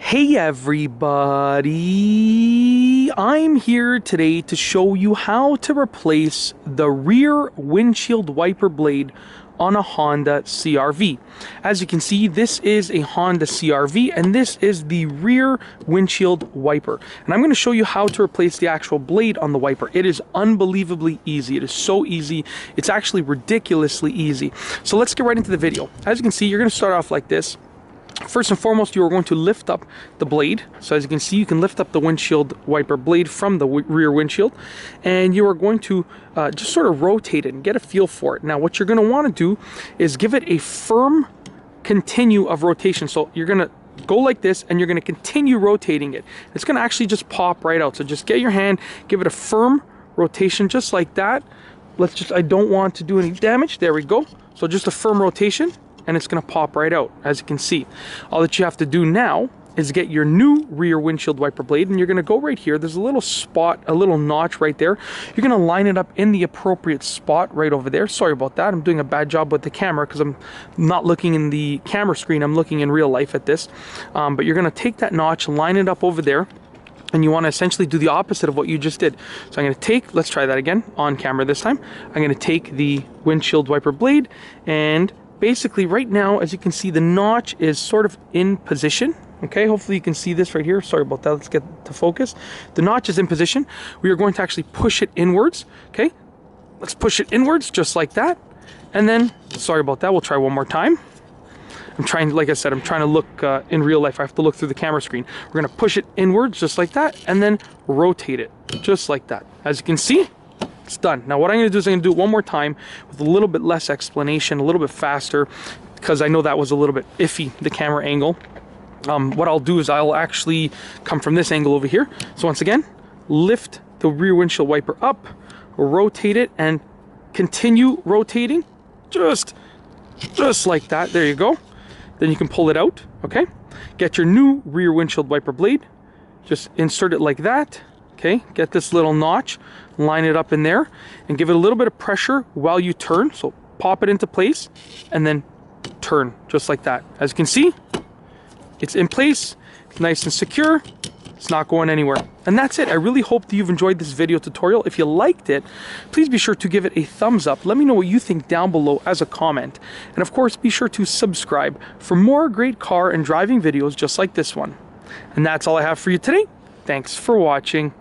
Hey everybody, I'm here today to show you how to replace the rear windshield wiper blade on a Honda CR-V. As you can see, this is a Honda CR-V and this is the rear windshield wiper. And I'm going to show you how to replace the actual blade on the wiper. It is unbelievably easy. It is so easy. It's actually ridiculously easy. So let's get right into the video. As you can see, you're going to start off like this. First and foremost, you are going to lift up the blade. So as you can see, you can lift up the windshield wiper blade from the rear windshield, and you are going to just sort of rotate it and get a feel for it. Now, what you're going to want to do is give it a firm continue of rotation. So you're going to go like this, and you're going to continue rotating it. It's going to actually just pop right out. So just get your hand, give it a firm rotation just like that. I don't want to do any damage. There we go. So just a firm rotation, and it's going to pop right out, as you can see. All that you have to do now is get your new rear windshield wiper blade, and you're going to go right here. There's a little spot, a little notch right there. You're going to line it up in the appropriate spot right over there. Sorry about that. I'm doing a bad job with the camera because I'm not looking in the camera screen. I'm looking in real life at this. But you're going to take that notch, line it up over there, and you want to essentially do the opposite of what you just did. So I'm going to take, let's try that again on camera this time. I'm going to take the windshield wiper blade, and basically right now, as you can see, the notch is sort of in position. Okay, hopefully you can see this right here. Sorry about that. Let's get to focus. The notch is in position. We are going to actually push it inwards. Okay, let's push it inwards just like that. And then, sorry about that, we'll try one more time. I'm trying, like I said, I'm trying to look in real life. I have to look through the camera screen. We're going to push it inwards just like that, and then rotate it just like that. As you can see, it's done. Now what I'm going to do is I'm going to do it one more time with a little bit less explanation, a little bit faster, because I know that was a little bit iffy, the camera angle. What I'll do is I'll actually come from this angle over here. So once again, lift the rear windshield wiper up, rotate it, and continue rotating just like that. There you go. Then you can pull it out. Okay, get your new rear windshield wiper blade, just insert it like that. Okay, get this little notch, line it up in there, and give it a little bit of pressure while you turn. So pop it into place and then turn just like that. As you can see, it's in place, it's nice and secure, it's not going anywhere. And that's it. I really hope that you've enjoyed this video tutorial. If you liked it, please be sure to give it a thumbs up. Let me know what you think down below as a comment. And of course, be sure to subscribe for more great car and driving videos just like this one. And that's all I have for you today. Thanks for watching.